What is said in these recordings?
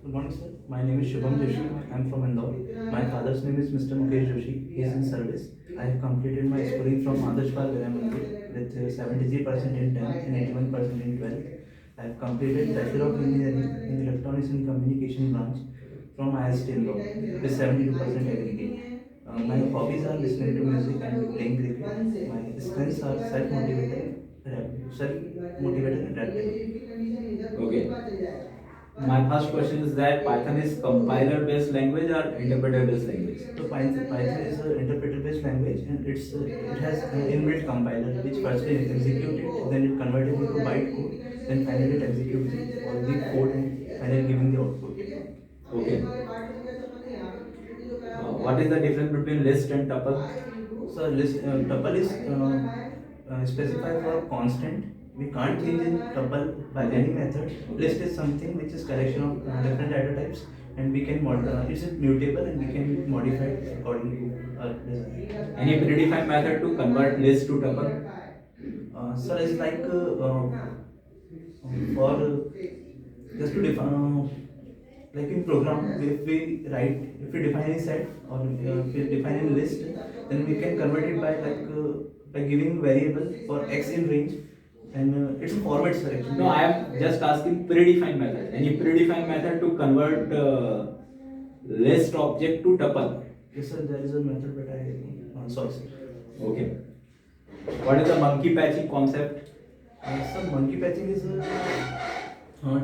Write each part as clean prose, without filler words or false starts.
Good morning, sir. My name is Shubham Joshi. I'm from Indore. My father's name is Mr. Mukesh Joshi. He is in service. I have completed my schooling from Adarsh Pal Vidyamandir with 73% in 10th and 81% in 12th. I have completed Bachelor of Engineering in Electronics and Communication branch from IST Indore with 72% aggregate. My hobbies are listening to music and playing cricket. My strengths are self-motivated and adaptable. Okay. My first question is that Python is compiler based language or interpreter based language? So Python is an interpreter-based language, and it has an inbuilt compiler which first executes it, then it converts it into bytecode, then finally it executes all the code and finally giving the output. Okay. What is the difference between list and tuple? So tuple is specified for constant. We can't change in tuple by any method. List is something which is collection of different data types, and we can it's mutable and we can modify it according to our desire. Any predefined method to convert list to tuple? So it's like for just to define like in program, if we define a set or if we define a list, then we can convert it by by giving variable for x in range, and it's a format selection. No, I am just asking predefined method. Any predefined method to convert list object to tuple? Yes, sir, there is a method, but I sorry, sir. Okay. What is the monkey patching concept? Sir, monkey patching is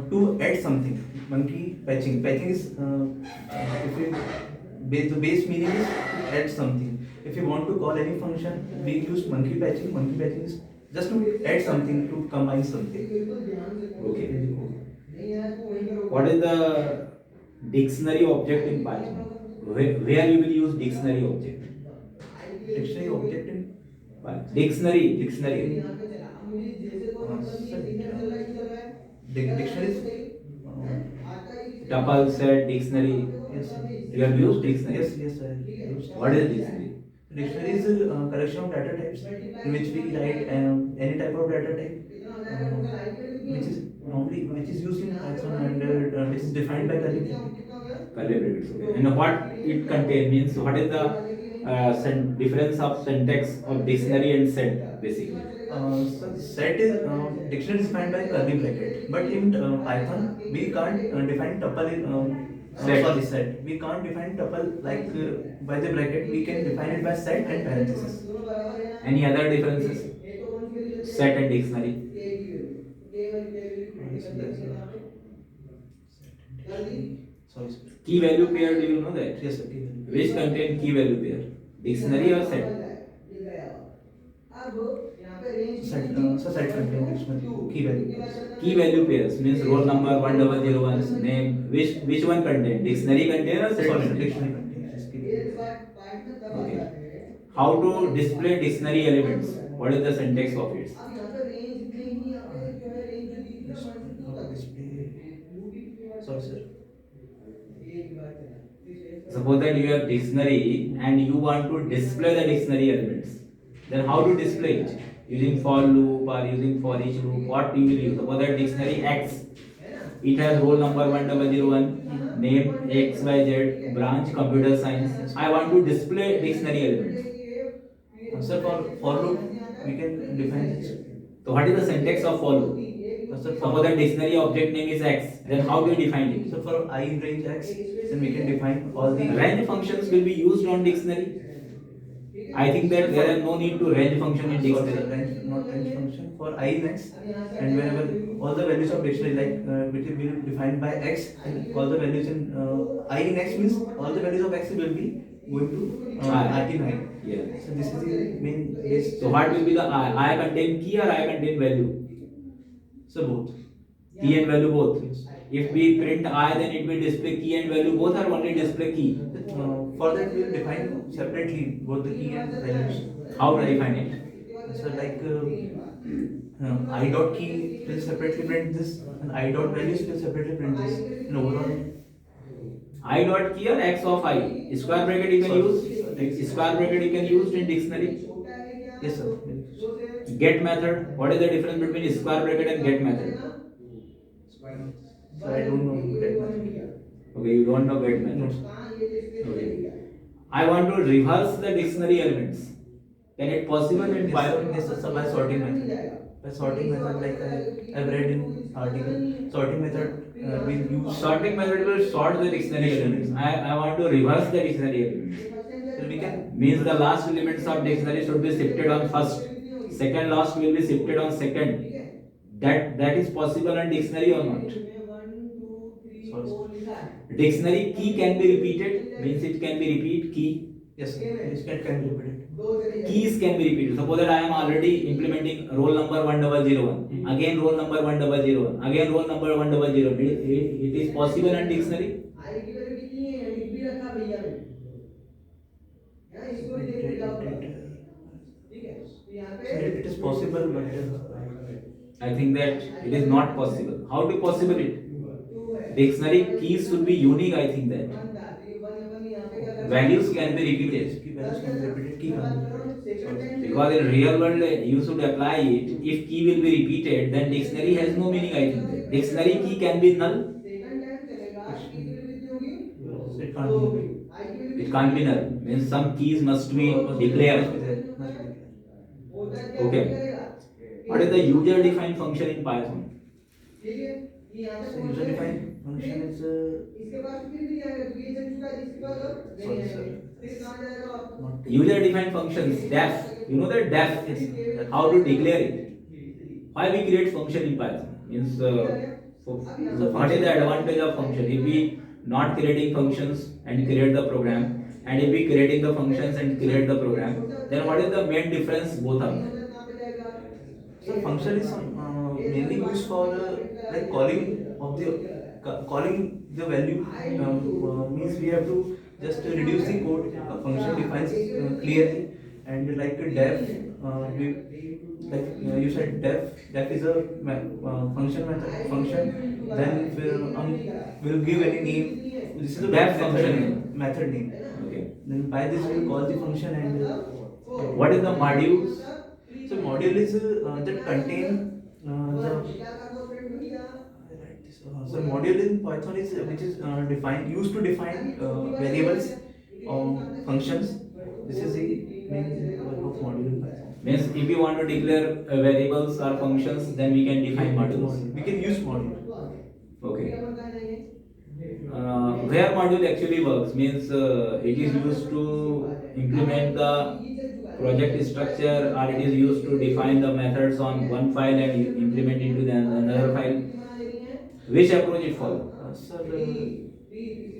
to add something. Monkey patching. Patching is if you the base meaning is to add something. If you want to call any function, we use monkey patching. Monkey patching is just to add something, to combine something. Okay. What is the dictionary object in Python? Where you will use dictionary object? Dictionary object in Dictionary. Dictionary is Tuple, set, dictionary. yes, sir. You have used dictionary? Yes, sir. What is dictionary? Dictionary is a collection of data types in which we write any type of data type, which is used in Python, and which is defined by curly bracket. Curly brackets. Okay. And what it contains means what is the difference of syntax of dictionary and set basically? So set is dictionary is defined by curly bracket, but in Python we can't define tuple in set. We can't define tuple like by the bracket. We can define it by set and parenthesis. Any other differences? Set and dictionary. Sorry, sir. Key value pair, do you know that? Yes, sir. Which contain key value pair? Dictionary or set? Set contain dictionary key value pairs. Key value pairs means roll number 1001 name. Which one contain? Dictionary contain or set? Sorry, dictionary contains key value. Okay. How to display dictionary elements? What is the syntax of it? Sorry, sir. Suppose that you have dictionary and you want to display the dictionary elements. Then how to display it? Using for loop or using for each loop? What you will use? Suppose that dictionary X. It has roll number 1001, name XYZ, branch computer science. I want to display dictionary elements. Sir, for loop we can define this. So what is the syntax of for loop? Suppose that dictionary object name is X, then how do you define it? So for I in range X, then we can define all the range functions will be used on dictionary. I think that there is no need to range function in dictionary. Not range function for I in X, and whenever all the values of dictionary which will be defined by X, and all the values in I in X means all the values of X will be going to I in I. Yeah. So this is the main base. So what will be the I contain key or I contain value? So both. Key and value both. If we print I, then it will display key and value both, or only display key. For that we will define separately both the key and values. How to define it? So like I dot key will separately print this, and I dot values will separately print this. And overall, I dot key or X of I. Square bracket you can use. Square bracket you can use in dictionary. Yes, sir. Get method. What is the difference between square bracket and get method? So I don't know get method. Okay, you don't know get No, method. sir. Okay. I want to reverse the dictionary elements. Can it possible in Yes, Python? sir. Yes, sir. So by sorting method. By sorting method, like I've read in article, sorting method will use. Sorting method will sort the dictionary elements. I want to reverse the dictionary elements. So we can Means the last elements of dictionary should be shifted on first. Second last will be shifted on second. That is possible in dictionary or not? sorry, sir. Dictionary key can be repeated. Means it can be repeat key. Yes, sir. Yes, can be repeated. Keys can be repeated. Suppose that I am already implementing roll number 1001. Again roll number 1001. Again roll number 1001. It is possible in dictionary. It is possible, but I think that it is not possible. How to possible it? Dictionary keys should be unique. I think that values can be repeated. key values can be repeated. Key can be. Sorry. Because in real world you should apply it. If key will be repeated, then dictionary has no meaning. I think that dictionary key can be null. It can't be. It can't be null. Means some keys must be declared. Must be there. Must be declared. Okay. What is the user defined function in Python? So user defined function is sorry, sir. Not User defined functions def. You know that def. Yes, sir. How to declare it? Why we create function in Python? Means so what is the advantage of function? If we not creating functions and create the program, and if we creating the functions and create the program, then what is the main difference both of them? So function is mainly used for like calling of the calling the value means we have to just reduce the code. Function defines clearly, and like a def we like you said def is a function method function. Then we'll give any name. This is a Def method function name. Method name. Okay. Then by this we'll call the function and What is the modules? so module is that contain so module in Python is which is define used to define variables functions. This is the main work of module in Python. Means if we want to declare variables or functions, then we can define modules. We can use module. Okay. Where module actually works means it is used to implement the project structure, or it is used to define the methods on one file and implement into the another file. Which approach it follow? Sir,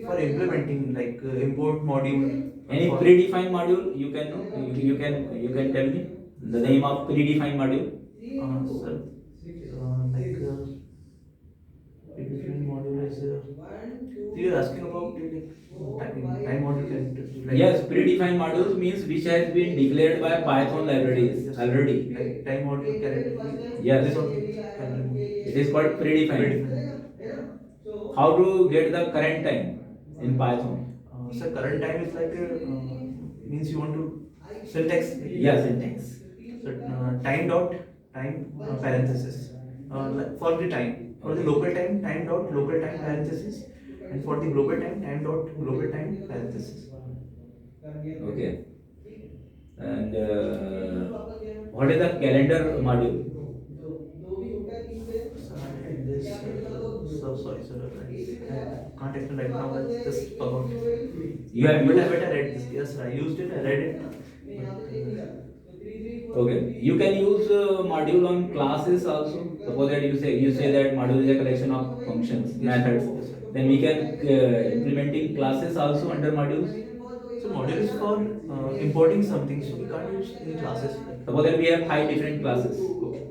for implementing like import module. Any predefined module you can know? You can tell me the name of predefined module. Sir, like predefined module is you're asking about time module like Yes, predefined modules means which has been declared by Python libraries already. like time module character. Yes. This also can be It is called predefined. How to get the current time in Python? so current time is like means you want to syntax. Yes, syntax. So time dot time parenthesis like for the time for the local time dot local time parenthesis, and for the global time dot global time parenthesis. Okay. And what is the calendar module? So sorry, sir. I can't explain right now. I just forgot. You have But used. I read this. Yes, I used it. I read it. But, Okay. You can use module on classes also. Suppose that you say that module is a collection of functions, methods. Yes, sir. Then we can implementing classes also under modules. So module is for importing something. So we can't use in classes. Suppose that we have 5 different classes. Okay.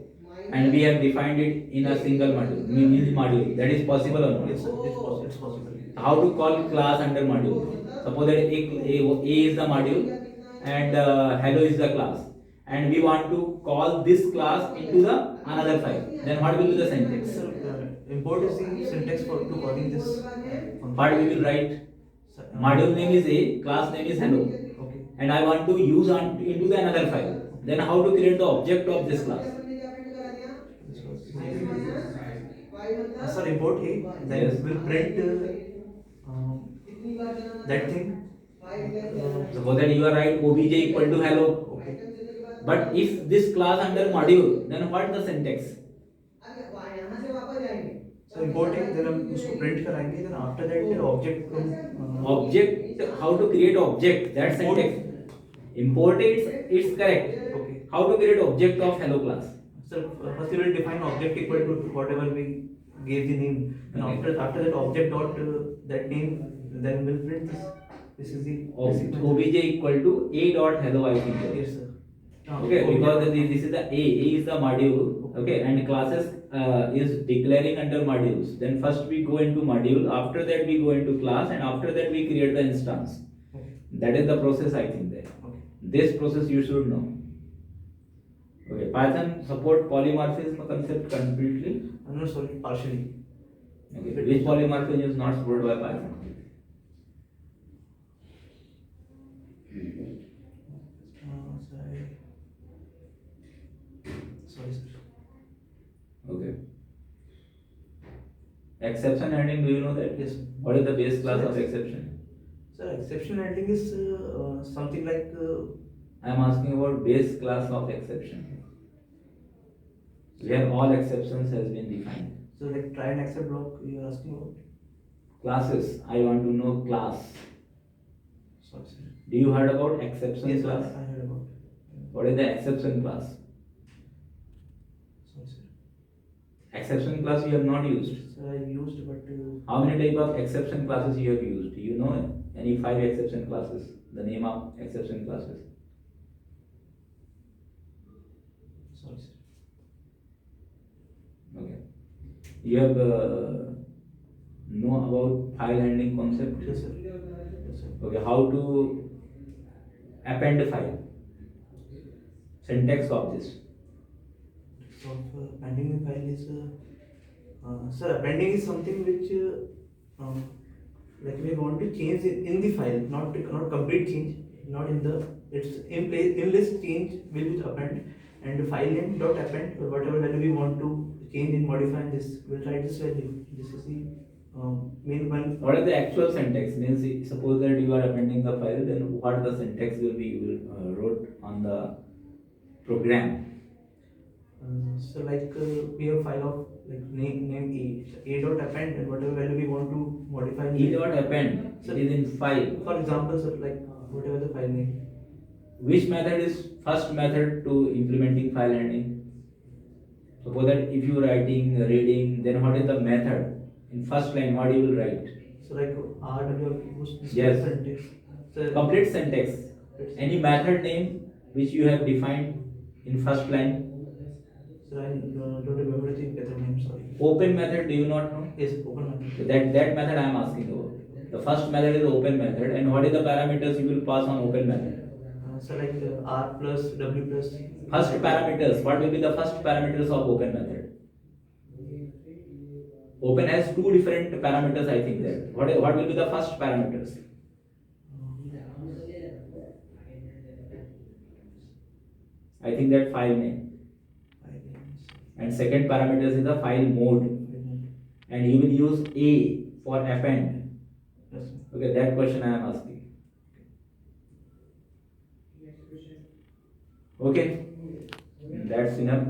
And we have defined it in a single module, means module. That is possible or not? Yes, sir. It's possible. It's possible. How to call class under module? Suppose that A is the module and hello is the class, and we want to call this class into the another file. Then what will be the syntax? So import is the syntax for to calling this. What we will write? Sir, Module name is A, class name is hello, Okay. and I want to use into the another file. Then how to create the object of this class? Sir, import A. Then Yes. we'll print that thing. Suppose that you are right, obj equal to hello. Okay. But if this class under module, then what the syntax? So importing, then हम उसको print कराएंगे, then after that object Object, how to create object, that syntax. Import it's correct. Okay. How to create object of hello class? So first we will define object equal to whatever we gave the name, and Okay. after that object dot that name, then we'll print this. This is the basic method. Obj equal to a dot hello, I think. Yes, sir. Okay, because this is the A is the module, okay, and classes is declaring under modules. Then first we go into module, after that we go into class, and after that we create the instance. Okay. That is the process, I think there. Okay. This process you should know. Okay, Python support polymorphism concept completely. I'm not sorry, partially. Okay, which polymorphism is not supported by Python? Sorry, sir. Okay. Exception handling, do you know that? Yes. What is the base class of exception? Sir, exception handling is something like I am asking about base class of exception. Where all exceptions has been defined. so like try and accept block you are asking about. Classes, I want to know class. Sorry, sir. Do you heard about exception Yes, sir, class? I heard about. What is the exception class? Sorry, sir. Exception class you have not used. Sir, I used, but How many type of exception classes you have used? Do you know any 5 exception classes? The name of exception classes? sorry, sir. Okay. You have know about file handling concept? Yes, sir. Yes, sir. Okay, how to append a file? Syntax of this. So appending the file is sir, appending is something which like we want to change in the file, not complete change, not in the it's in place in list change will be append, and the file name dot append or whatever value we want to change in modify this we'll write this value. This is the main one. What is the actual syntax? Means suppose that you are appending the file, then what the syntax will be you will wrote on the program. So like we have file of like name a dot append and whatever value we want to modify. in E the- dot append, it is in file. For example, sir, like whatever the file name. Which method is first method to implementing file handling? Suppose that if you are writing, reading, then what is the method? In first line, what you will write? So like RW was Yes. syntax. So Complete syntax. Any method name which you have defined in first line. So I don't remember the method name. Sorry. Open method, do you not know? Yes, open method. That method I am asking about. The first method is open method, and what is the parameters you will pass on open method? So like R plus W plus. First parameters, what will be the first parameters of open method? Open has 2 different parameters, I think that. What will be the first parameters? I think that file name. And second parameters is the file mode. And you will use A for append. Yes. Okay, that question I am asking. Okay, that's enough.